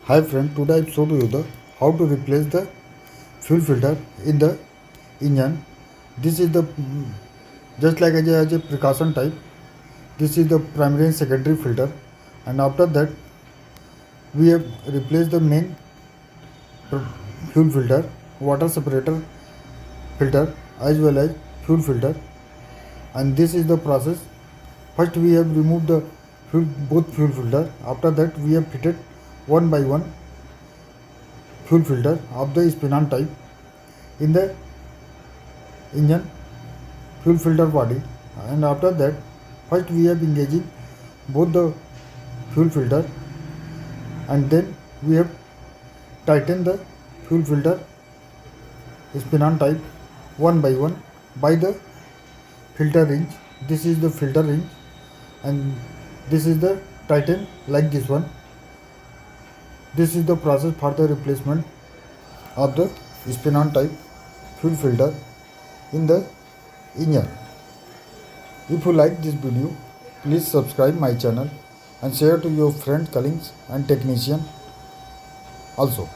Hi friend, today I showed you the how to replace the fuel filter in the engine. This is the just like as a precaution type. This is the primary and secondary filter, and after that we have replaced the main fuel filter, water separator filter as well as fuel filter, and this is the process. First we have removed the both fuel filter. After that we have fitted one by one fuel filter of the spin-on type in the engine fuel filter body, and after that first we have engaging both the fuel filter, and then we have tightened the fuel filter spin-on type one by one by the filter wrench. This is the filter wrench, and this is the tighten like this one. This is the process for the replacement of the spin-on type fuel filter in the engine. If you like this video, please subscribe my channel and share to your friends, colleagues and technician also.